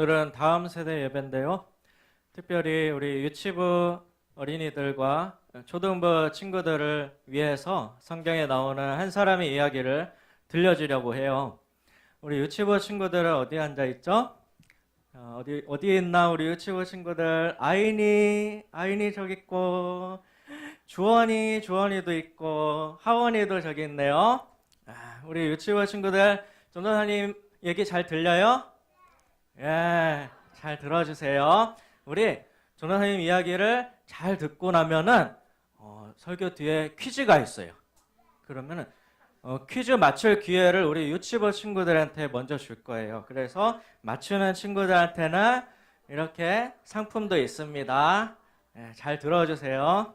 오늘은 다음 세대 예배인데요. 특별히 우리 유치부 어린이들과 초등부 친구들을 위해서 성경에 나오는 한 사람의 이야기를 들려주려고 해요. 우리 유치부 친구들은 어디 앉아 있죠? 어디 있나 우리 유치부 친구들? 아인이 저기 있고, 주원이도 있고, 하원이도 저기 있네요. 우리 유치부 친구들, 전도사님 얘기 잘 들려요? 예, 잘 들어주세요. 우리 전도사님 이야기를 잘 듣고 나면은 설교 뒤에 퀴즈가 있어요. 그러면은 퀴즈 맞출 기회를 우리 유치부 친구들한테 먼저 줄 거예요. 그래서 맞추는 친구들한테는 이렇게 상품도 있습니다. 예, 잘 들어주세요.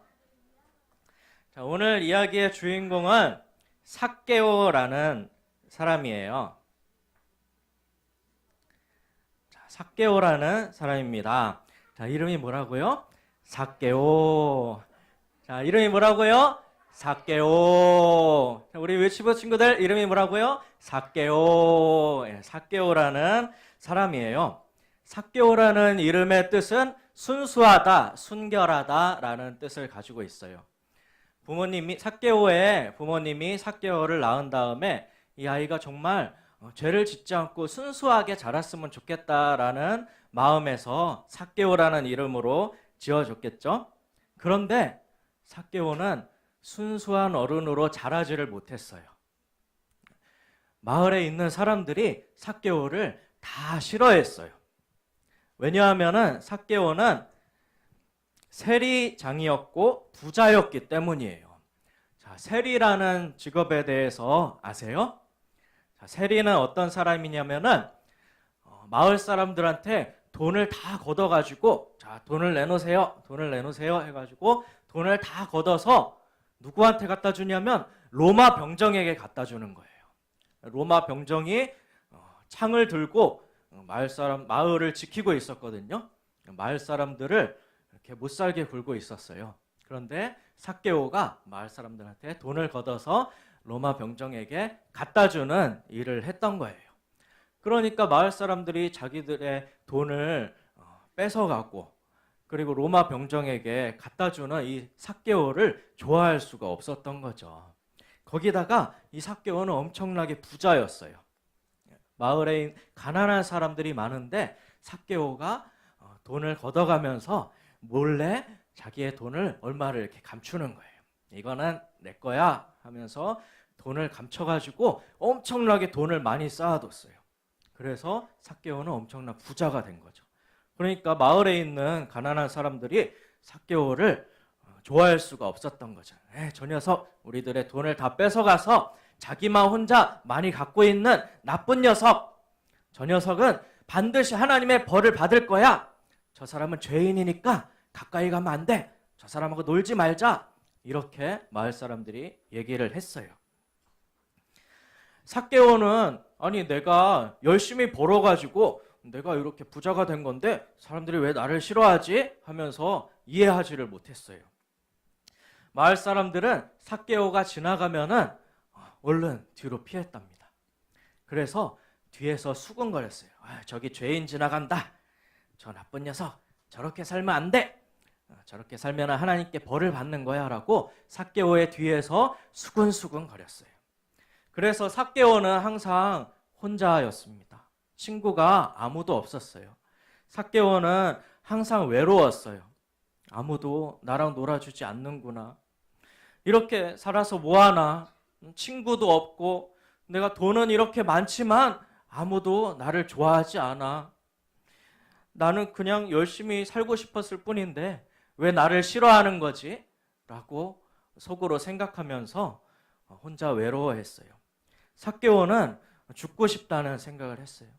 자, 오늘 이야기의 주인공은 삭개오라는 사람이에요. 자, 삭개오라는 사람입니다. 자, 이름이 뭐라고요? 삭개오. 자, 이름이 뭐라고요? 삭개오. 자, 우리 유치부 친구들 이름이 뭐라고요? 삭개오. 예, 삭개오라는 사람이에요. 삭개오라는 이름의 뜻은 순수하다, 순결하다라는 뜻을 가지고 있어요. 삭개오의 부모님이 삭개오를 낳은 다음에 이 아이가 정말 죄를 짓지 않고 순수하게 자랐으면 좋겠다라는 마음에서 삭개오라는 이름으로 지어줬겠죠. 그런데 삭개오는 순수한 어른으로 자라지를 못했어요. 마을에 있는 사람들이 삭개오를 다 싫어했어요. 왜냐하면 삭개오는 세리장이었고 부자였기 때문이에요. 자, 세리라는 직업에 대해서 아세요? 자, 세리는 어떤 사람이냐면은 마을 사람들한테 돈을 다 걷어가지고, 자, 돈을 내놓으세요 해가지고 돈을 다 걷어서 누구한테 갖다 주냐면 로마 병정에게 갖다 주는 거예요. 로마 병정이 창을 들고 마을을 지키고 있었거든요. 마을 사람들을 이렇게 못 살게 굴고 있었어요. 그런데 삭개오가 마을 사람들한테 돈을 걷어서 로마 병정에게 갖다 주는 일을 했던 거예요. 그러니까 마을 사람들이 자기들의 돈을 뺏어가고, 그리고 로마 병정에게 갖다 주는 이 삭개오를 좋아할 수가 없었던 거죠. 거기다가 이 삭개오는 엄청나게 부자였어요. 마을에 가난한 사람들이 많은데 삭개오가 돈을 걷어가면서 몰래 자기의 돈을 얼마를 이렇게 감추는 거예요. 이거는 내 거야 하면서 돈을 감춰가지고 엄청나게 돈을 많이 쌓아뒀어요. 그래서 삭개오는 엄청난 부자가 된 거죠. 그러니까 마을에 있는 가난한 사람들이 삭개오를 좋아할 수가 없었던 거죠. 저 녀석 우리들의 돈을 다 뺏어가서 자기만 혼자 많이 갖고 있는 나쁜 녀석. 저 녀석은 반드시 하나님의 벌을 받을 거야. 저 사람은 죄인이니까 가까이 가면 안 돼. 저 사람하고 놀지 말자. 이렇게 마을 사람들이 얘기를 했어요. 삭개오는 아니 내가 열심히 벌어가지고 내가 이렇게 부자가 된 건데 사람들이 왜 나를 싫어하지? 하면서 이해하지를 못했어요. 마을 사람들은 삭개오가 지나가면은 얼른 뒤로 피했답니다. 그래서 뒤에서 수근거렸어요. 저기 죄인 지나간다. 저 나쁜 녀석 저렇게 살면 안 돼. 저렇게 살면 하나님께 벌을 받는 거야 라고 삭개오의 뒤에서 수근수근 거렸어요. 그래서 삭개오는 항상 혼자였습니다. 친구가 아무도 없었어요. 삭개오는 항상 외로웠어요. 아무도 나랑 놀아주지 않는구나. 이렇게 살아서 뭐하나. 친구도 없고 내가 돈은 이렇게 많지만 아무도 나를 좋아하지 않아. 나는 그냥 열심히 살고 싶었을 뿐인데 왜 나를 싫어하는 거지? 라고 속으로 생각하면서 혼자 외로워했어요. 삭개오는 죽고 싶다는 생각을 했어요.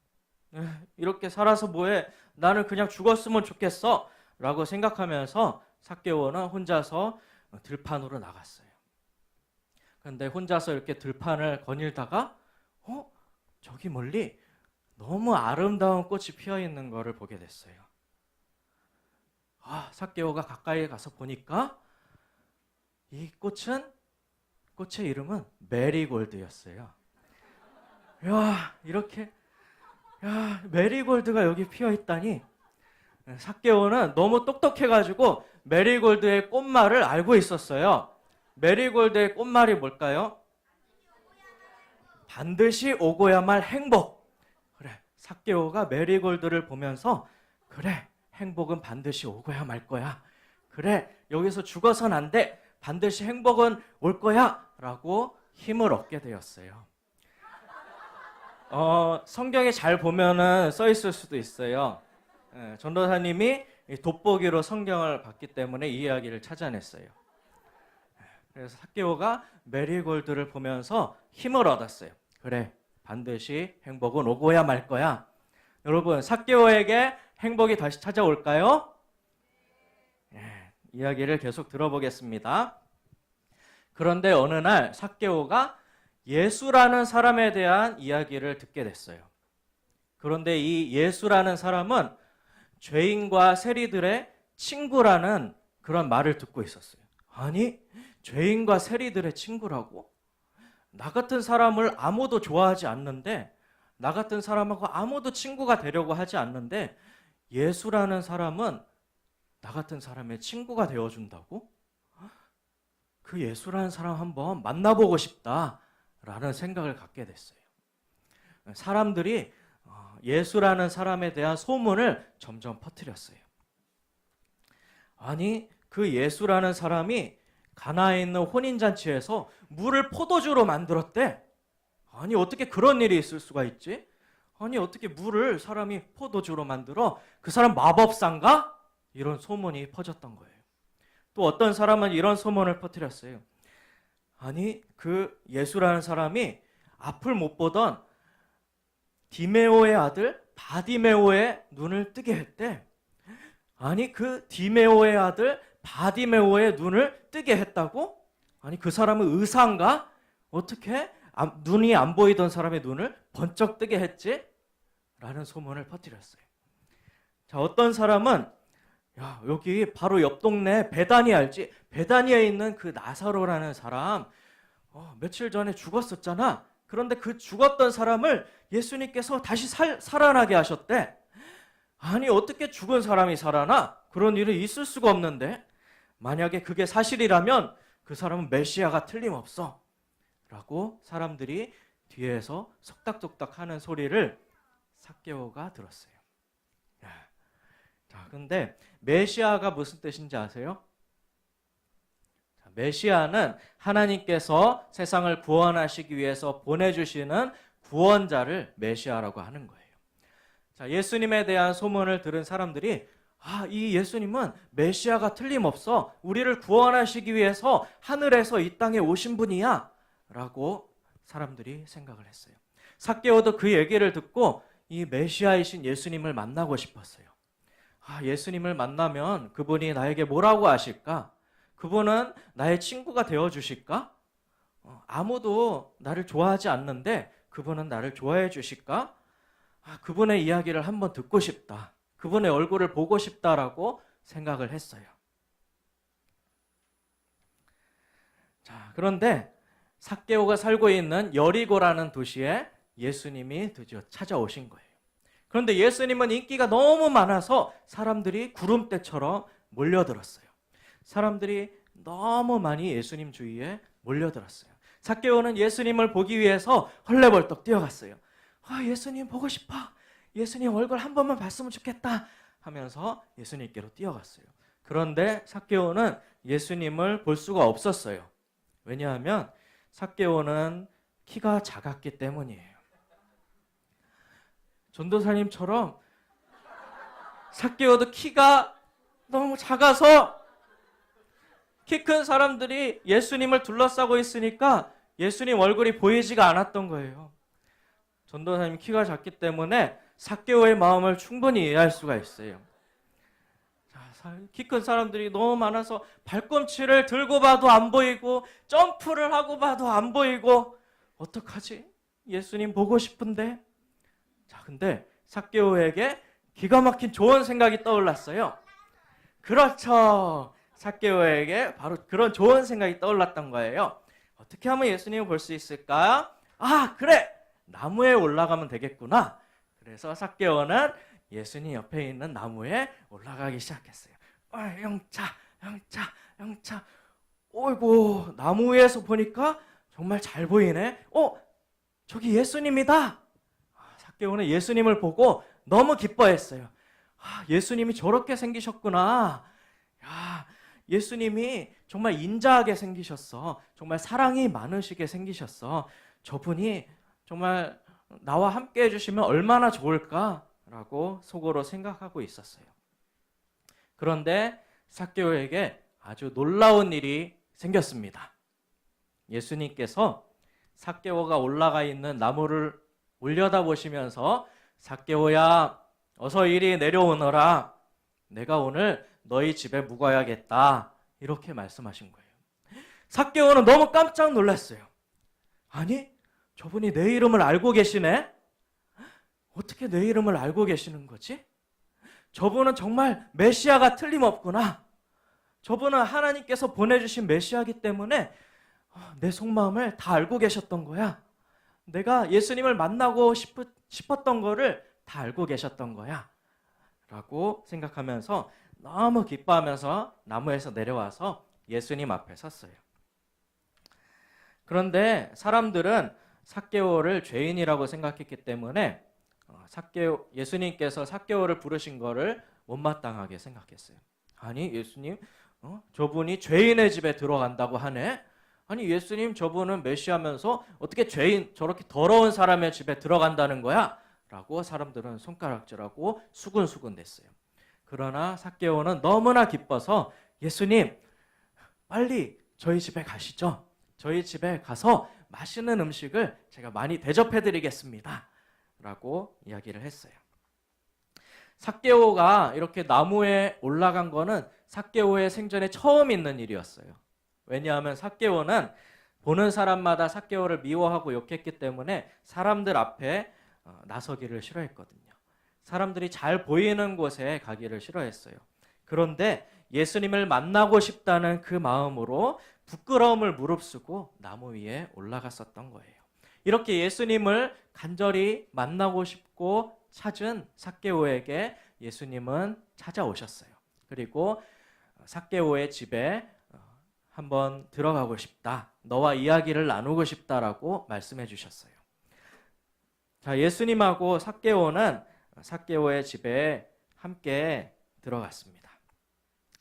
이렇게 살아서 뭐해? 나는 그냥 죽었으면 좋겠어 라고 생각하면서 삭개오는 혼자서 들판으로 나갔어요. 그런데 혼자서 이렇게 들판을 거닐다가 저기 멀리 너무 아름다운 꽃이 피어 있는 것을 보게 됐어요. 삭개오가 가까이 가서 보니까 이 꽃의 이름은 메리골드였어요. 이야, 이렇게 야, 메리골드가 여기 피어 있다니. 삭개오는 너무 똑똑해가지고 메리골드의 꽃말을 알고 있었어요. 메리골드의 꽃말이 뭘까요? 반드시 오고야 말 행복. 그래, 삭개오가 메리골드를 보면서 그래, 행복은 반드시 오고야 말 거야. 그래, 여기서 죽어선 안 돼. 반드시 행복은 올 거야. 라고 힘을 얻게 되었어요. 성경에 잘 보면은 써 있을 수도 있어요. 전도사님이 돋보기로 성경을 봤기 때문에 이 이야기를 찾아냈어요. 그래서 삭개오가 메리골드를 보면서 힘을 얻었어요. 그래, 반드시 행복은 오고야 말 거야. 여러분, 삭개오에게 행복이 다시 찾아올까요? 이야기를 계속 들어보겠습니다. 그런데 어느 날 삭개오가 예수라는 사람에 대한 이야기를 듣게 됐어요. 그런데 이 예수라는 사람은 죄인과 세리들의 친구라는 그런 말을 듣고 있었어요. 아니, 죄인과 세리들의 친구라고? 나 같은 사람을 아무도 좋아하지 않는데, 나 같은 사람하고 아무도 친구가 되려고 하지 않는데, 예수라는 사람은 나 같은 사람의 친구가 되어준다고? 그 예수라는 사람 한번 만나보고 싶다라는 생각을 갖게 됐어요. 사람들이 예수라는 사람에 대한 소문을 점점 퍼뜨렸어요. 아니, 그 예수라는 사람이 가나에 있는 혼인잔치에서 물을 포도주로 만들었대. 아니, 어떻게 그런 일이 있을 수가 있지? 아니, 어떻게 물을 사람이 포도주로 만들어? 그 사람 마법사인가? 이런 소문이 퍼졌던 거예요. 또 어떤 사람은 이런 소문을 퍼뜨렸어요. 아니, 그 예수라는 사람이 앞을 못 보던 디메오의 아들 바디메오의 눈을 뜨게 했대. 아니, 그 디메오의 아들 바디메오의 눈을 뜨게 했다고? 아니, 그 사람은 의사인가? 어떻게 눈이 안 보이던 사람의 눈을 번쩍 뜨게 했지? 라는 소문을 퍼뜨렸어요. 자, 어떤 사람은 야, 여기 바로 옆 동네 베다니 알지? 베다니에 있는 그 나사로라는 사람 며칠 전에 죽었었잖아. 그런데 그 죽었던 사람을 예수님께서 다시 살아나게 하셨대. 아니, 어떻게 죽은 사람이 살아나? 그런 일이 있을 수가 없는데. 만약에 그게 사실이라면 그 사람은 메시아가 틀림없어. 라고 사람들이 뒤에서 속닥속닥 하는 소리를 삭개오가 들었어요. 자, 근데 메시아가 무슨 뜻인지 아세요? 메시아는 하나님께서 세상을 구원하시기 위해서 보내주시는 구원자를 메시아라고 하는 거예요. 자, 예수님에 대한 소문을 들은 사람들이 이 예수님은 메시아가 틀림없어. 우리를 구원하시기 위해서 하늘에서 이 땅에 오신 분이야. 라고 사람들이 생각을 했어요. 삭개오도 그 얘기를 듣고 이 메시아이신 예수님을 만나고 싶었어요. 예수님을 만나면 그분이 나에게 뭐라고 하실까? 그분은 나의 친구가 되어주실까? 아무도 나를 좋아하지 않는데 그분은 나를 좋아해 주실까? 그분의 이야기를 한번 듣고 싶다. 그분의 얼굴을 보고 싶다라고 생각을 했어요. 자, 그런데 삭개오가 살고 있는 여리고라는 도시에 예수님이 드디어 찾아오신 거예요. 그런데 예수님은 인기가 너무 많아서 사람들이 구름대처럼 몰려들었어요. 사람들이 너무 많이 예수님 주위에 몰려들었어요. 삭개오는 예수님을 보기 위해서 헐레벌떡 뛰어갔어요. 예수님 보고 싶어. 예수님 얼굴 한 번만 봤으면 좋겠다 하면서 예수님께로 뛰어갔어요. 그런데 삭개오는 예수님을 볼 수가 없었어요. 왜냐하면 삭개오는 키가 작았기 때문이에요. 전도사님처럼 삭개오도 키가 너무 작아서 키 큰 사람들이 예수님을 둘러싸고 있으니까 예수님 얼굴이 보이지가 않았던 거예요. 전도사님 키가 작기 때문에 삭개오의 마음을 충분히 이해할 수가 있어요. 키 큰 사람들이 너무 많아서 발꿈치를 들고 봐도 안 보이고 점프를 하고 봐도 안 보이고 어떡하지? 예수님 보고 싶은데. 자, 근데 삭개오에게 기가 막힌 좋은 생각이 떠올랐어요. 그렇죠. 삭개오에게 바로 그런 좋은 생각이 떠올랐던 거예요. 어떻게 하면 예수님을 볼 수 있을까? 그래! 나무에 올라가면 되겠구나. 그래서 삭개오는 예수님 옆에 있는 나무에 올라가기 시작했어요. 영차, 영차, 영차. 어이구, 나무 위에서 보니까 정말 잘 보이네. 저기 예수님이다. 삭개오는 예수님을 보고 너무 기뻐했어요. 예수님이 저렇게 생기셨구나. 야, 예수님이 정말 인자하게 생기셨어. 정말 사랑이 많으시게 생기셨어. 저분이 정말 나와 함께 해주시면 얼마나 좋을까라고 속으로 생각하고 있었어요. 그런데 삭개오에게 아주 놀라운 일이 생겼습니다. 예수님께서 삭개오가 올라가 있는 나무를 올려다보시면서 삭개오야, 어서 이리 내려오너라. 내가 오늘 너희 집에 묵어야겠다. 이렇게 말씀하신 거예요. 삭개오는 너무 깜짝 놀랐어요. 아니, 저분이 내 이름을 알고 계시네? 어떻게 내 이름을 알고 계시는 거지? 저분은 정말 메시아가 틀림없구나. 저분은 하나님께서 보내주신 메시아이기 때문에 내 속마음을 다 알고 계셨던 거야. 내가 예수님을 만나고 싶었던 거를 다 알고 계셨던 거야. 라고 생각하면서 너무 기뻐하면서 나무에서 내려와서 예수님 앞에 섰어요. 그런데 사람들은 삭개오를 죄인이라고 생각했기 때문에 예수님께서 삭개오를 부르신 거를 못마땅하게 생각했어요. 아니, 예수님, 저분이 죄인의 집에 들어간다고 하네? 아니, 예수님, 저분은 메시아면서 어떻게 저렇게 더러운 사람의 집에 들어간다는 거야? 라고 사람들은 손가락질하고 수군수군 댔어요. 그러나 삭개오는 너무나 기뻐서 예수님, 빨리 저희 집에 가시죠. 저희 집에 가서 맛있는 음식을 제가 많이 대접해 드리겠습니다. 라고 이야기를 했어요. 삭개오가 이렇게 나무에 올라간 거는 삭개오의 생전에 처음 있는 일이었어요. 왜냐하면 삭개오는 보는 사람마다 삭개오를 미워하고 욕했기 때문에 사람들 앞에 나서기를 싫어했거든요. 사람들이 잘 보이는 곳에 가기를 싫어했어요. 그런데 예수님을 만나고 싶다는 그 마음으로 부끄러움을 무릅쓰고 나무 위에 올라갔었던 거예요. 이렇게 예수님을 간절히 만나고 싶고 찾은 삭개오에게 예수님은 찾아오셨어요. 그리고 삭개오의 집에 한번 들어가고 싶다. 너와 이야기를 나누고 싶다라고 말씀해 주셨어요. 자, 예수님하고 삭개오는 삭개오의 집에 함께 들어갔습니다.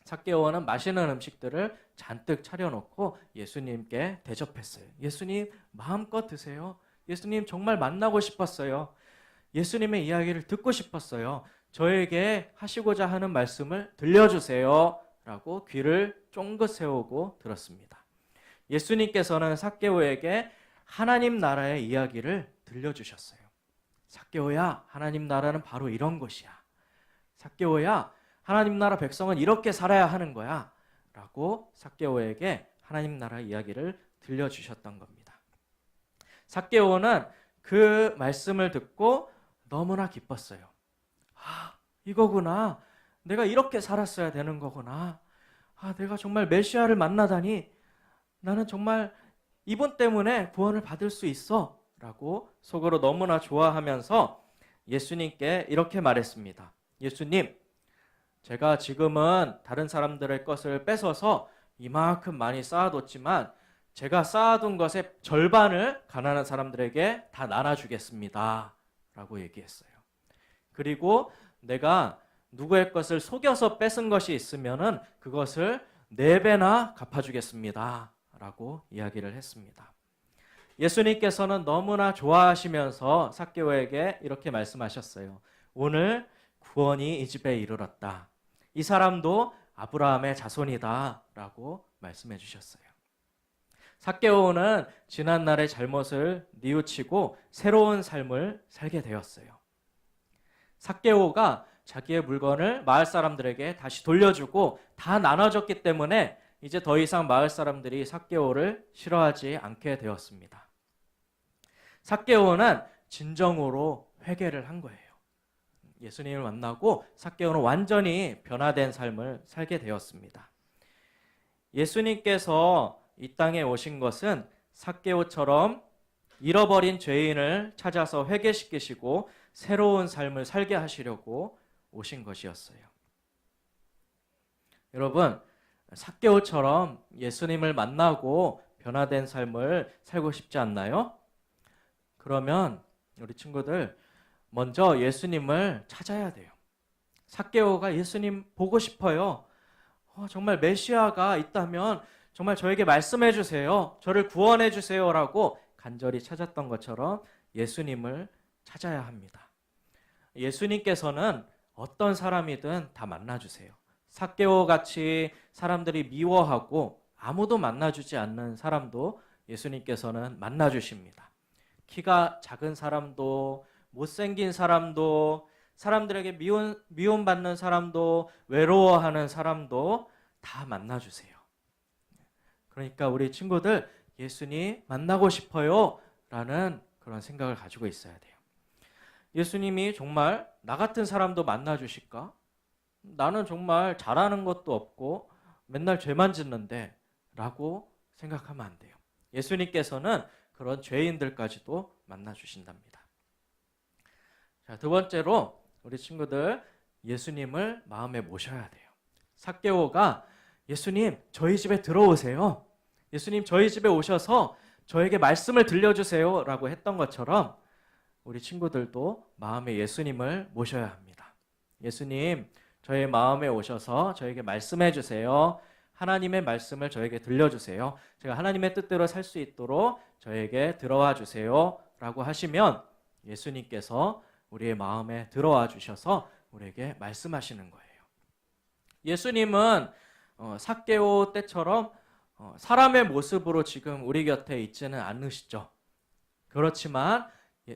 삭개오는 맛있는 음식들을 잔뜩 차려놓고 예수님께 대접했어요. 예수님, 마음껏 드세요. 예수님, 정말 만나고 싶었어요. 예수님의 이야기를 듣고 싶었어요. 저에게 하시고자 하는 말씀을 들려주세요. 라고 귀를 쫑긋 세우고 들었습니다. 예수님께서는 삭개오에게 하나님 나라의 이야기를 들려주셨어요. 삭개오야, 하나님 나라는 바로 이런 것이야. 삭개오야, 하나님 나라 백성은 이렇게 살아야 하는 거야. 라고 삭개오에게 하나님 나라 이야기를 들려주셨던 겁니다. 삭개오는 그 말씀을 듣고 너무나 기뻤어요. 이거구나. 내가 이렇게 살았어야 되는 거구나. 내가 정말 메시아를 만나다니 나는 정말 이분 때문에 구원을 받을 수 있어. 라고 속으로 너무나 좋아하면서 예수님께 이렇게 말했습니다. 예수님, 제가 지금은 다른 사람들의 것을 뺏어서 이만큼 많이 쌓아뒀지만 제가 쌓아둔 것의 절반을 가난한 사람들에게 다 나눠주겠습니다. 라고 얘기했어요. 그리고 내가 누구의 것을 속여서 뺏은 것이 있으면은 그것을 4배나 갚아주겠습니다. 라고 이야기를 했습니다. 예수님께서는 너무나 좋아하시면서 삭개오에게 이렇게 말씀하셨어요. 오늘 구원이 이 집에 이르렀다. 이 사람도 아브라함의 자손이다. 라고 말씀해 주셨어요. 삭개오는 지난날의 잘못을 뉘우치고 새로운 삶을 살게 되었어요. 삭개오가 자기의 물건을 마을 사람들에게 다시 돌려주고 다 나눠줬기 때문에 이제 더 이상 마을 사람들이 삭개오를 싫어하지 않게 되었습니다. 삭개오는 진정으로 회개를 한 거예요. 예수님을 만나고 삭개오는 완전히 변화된 삶을 살게 되었습니다. 예수님께서 이 땅에 오신 것은 삭개오처럼 잃어버린 죄인을 찾아서 회개시키시고 새로운 삶을 살게 하시려고 오신 것이었어요. 여러분, 삭개오처럼 예수님을 만나고 변화된 삶을 살고 싶지 않나요? 그러면 우리 친구들 먼저 예수님을 찾아야 돼요. 삭개오가 예수님 보고 싶어요. 정말 메시아가 있다면 정말 저에게 말씀해 주세요. 저를 구원해 주세요라고 간절히 찾았던 것처럼 예수님을 찾아야 합니다. 예수님께서는 어떤 사람이든 다 만나주세요. 삭개오 같이 사람들이 미워하고 아무도 만나주지 않는 사람도 예수님께서는 만나주십니다. 키가 작은 사람도, 못생긴 사람도, 사람들에게 미움받는 사람도, 외로워하는 사람도 다 만나주세요. 그러니까 우리 친구들 예수님 만나고 싶어요 라는 그런 생각을 가지고 있어야 돼요. 예수님이 정말 나 같은 사람도 만나주실까? 나는 정말 잘하는 것도 없고 맨날 죄만 짓는데 라고 생각하면 안 돼요. 예수님께서는 그런 죄인들까지도 만나주신답니다. 자, 두 번째로 우리 친구들 예수님을 마음에 모셔야 돼요. 삭개오가 예수님 저희 집에 들어오세요. 예수님 저희 집에 오셔서 저에게 말씀을 들려주세요 라고 했던 것처럼 우리 친구들도 마음에 예수님을 모셔야 합니다. 예수님 저의 마음에 오셔서 저에게 말씀해 주세요. 하나님의 말씀을 저에게 들려주세요. 제가 하나님의 뜻대로 살 수 있도록 저에게 들어와 주세요 라고 하시면 예수님께서 우리의 마음에 들어와 주셔서 우리에게 말씀하시는 거예요. 예수님은 삭개오 때처럼 사람의 모습으로 지금 우리 곁에 있지는 않으시죠. 그렇지만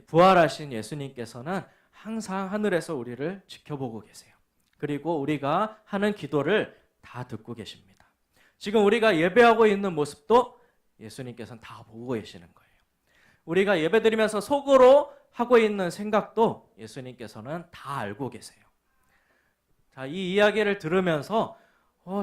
부활하신 예수님께서는 항상 하늘에서 우리를 지켜보고 계세요. 그리고 우리가 하는 기도를 다 듣고 계십니다. 지금 우리가 예배하고 있는 모습도 예수님께서는 다 보고 계시는 거예요. 우리가 예배드리면서 속으로 하고 있는 생각도 예수님께서는 다 알고 계세요. 자, 이 이야기를 들으면서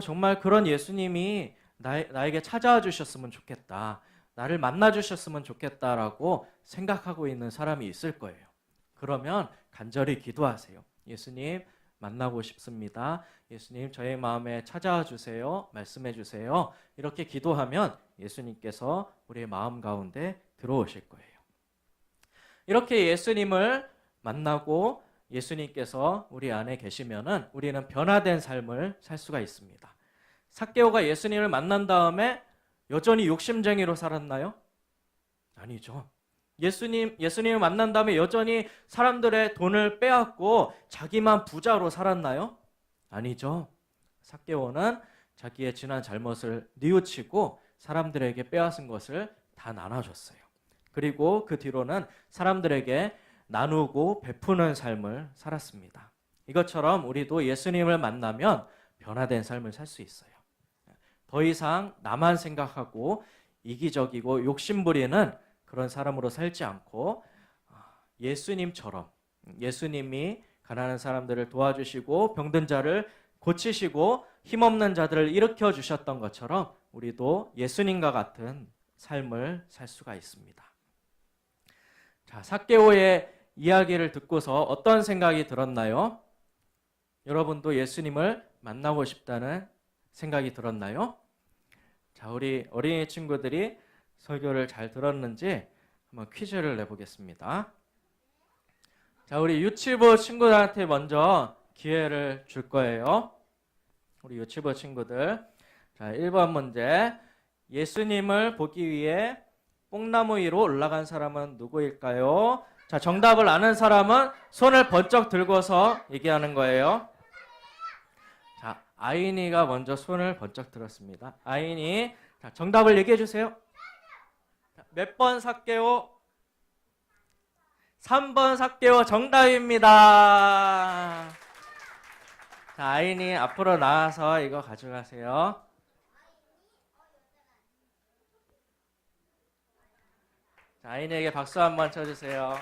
정말 그런 예수님이 나에게 찾아와 주셨으면 좋겠다. 나를 만나 주셨으면 좋겠다라고 생각하고 있는 사람이 있을 거예요. 그러면 간절히 기도하세요. 예수님 만나고 싶습니다. 예수님 저의 마음에 찾아와 주세요. 말씀해 주세요. 이렇게 기도하면 예수님께서 우리의 마음 가운데 들어오실 거예요. 이렇게 예수님을 만나고 예수님께서 우리 안에 계시면은 우리는 변화된 삶을 살 수가 있습니다. 삭개오가 예수님을 만난 다음에 여전히 욕심쟁이로 살았나요? 아니죠. 예수님을 만난 다음에 여전히 사람들의 돈을 빼앗고 자기만 부자로 살았나요? 아니죠. 삭개오는 자기의 지난 잘못을 뉘우치고 사람들에게 빼앗은 것을 다 나눠줬어요. 그리고 그 뒤로는 사람들에게 나누고 베푸는 삶을 살았습니다. 이것처럼 우리도 예수님을 만나면 변화된 삶을 살 수 있어요. 더 이상 나만 생각하고 이기적이고 욕심부리는 그런 사람으로 살지 않고 예수님처럼 예수님이 가난한 사람들을 도와주시고 병든 자를 고치시고 힘없는 자들을 일으켜 주셨던 것처럼 우리도 예수님과 같은 삶을 살 수가 있습니다. 자, 삭개오의 이야기를 듣고서 어떤 생각이 들었나요? 여러분도 예수님을 만나고 싶다는 생각이 들었나요? 자, 우리 어린이 친구들이 설교를 잘 들었는지 한번 퀴즈를 내보겠습니다. 자, 우리 유치부 친구들한테 먼저 기회를 줄 거예요. 우리 유치부 친구들. 자, 1번 문제. 예수님을 보기 위해 뽕나무 위로 올라간 사람은 누구일까요? 자, 정답을 아는 사람은 손을 번쩍 들고서 얘기하는 거예요. 자, 아인이가 먼저 손을 번쩍 들었습니다. 아인이, 자, 정답을 얘기해 주세요. 몇 번 삭개오? 3번 삭개오 정답입니다. 자, 아인이 앞으로 나와서 이거 가져가세요. 자, 아인에게 박수 한번 쳐주세요.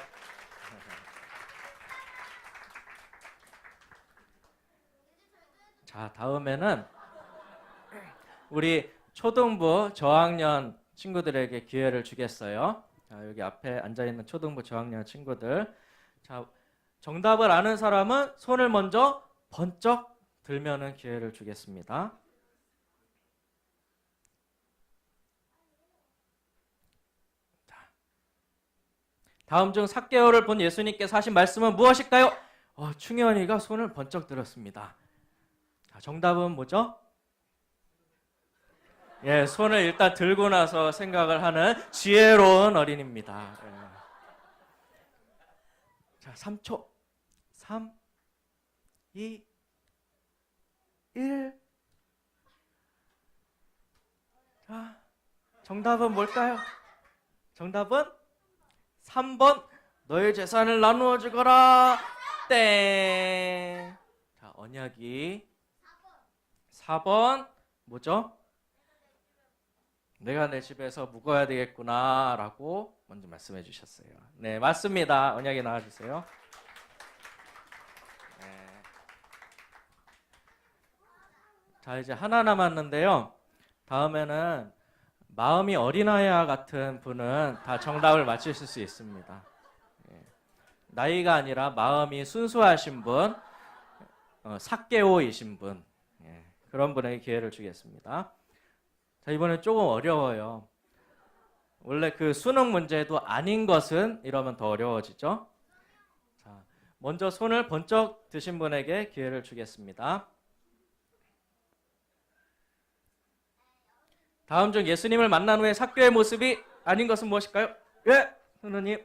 자, 다음에는 우리 초등부 저학년 친구들에게 기회를 주겠어요. 자, 여기 앞에 앉아있는 초등부 저학년 친구들. 자, 정답을 아는 사람은 손을 먼저 번쩍 들면은 기회를 주겠습니다. 다음 중 삭개오를 본 예수님께서 하신 말씀은 무엇일까요? 충현이가 손을 번쩍 들었습니다. 자, 정답은 뭐죠? 예, 손을 일단 들고 나서 생각을 하는 지혜로운 어린입니다. 예. 자, 3초. 3, 2, 1. 자, 정답은 뭘까요? 정답은 3번. 너의 재산을 나누어 주거라. 땡. 자, 언약이 4번 뭐죠? 내가 내 집에서 묵어야 되겠구나 라고 먼저 말씀해 주셨어요. 네, 맞습니다. 언약이 나와주세요. 네. 자, 이제 하나 남았는데요. 다음에는 마음이 어린아이와 같은 분은 다 정답을 맞추실 수 있습니다. 나이가 아니라 마음이 순수하신 분, 삭개오이신 분, 그런 분에게 기회를 주겠습니다. 자, 이번엔 조금 어려워요. 원래 그 수능 문제도 아닌 것은 이러면 더 어려워지죠. 자, 먼저 손을 번쩍 드신 분에게 기회를 주겠습니다. 다음 중 예수님을 만난 후에 삭개오의 모습이 아닌 것은 무엇일까요? 예, 선생님.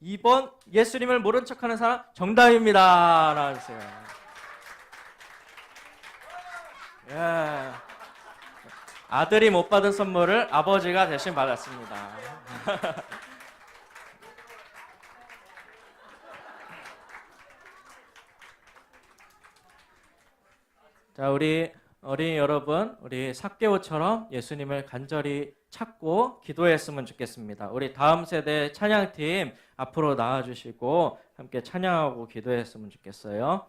2번 예수님을 모른 척하는 사람 정답입니다. 나와주세요. 예. 아들이 못 받은 선물을 아버지가 대신 받았습니다. 자, 우리 어린이 여러분, 우리 삭개오처럼 예수님을 간절히 찾고 기도했으면 좋겠습니다. 우리 다음 세대 찬양팀 앞으로 나와주시고 함께 찬양하고 기도했으면 좋겠어요.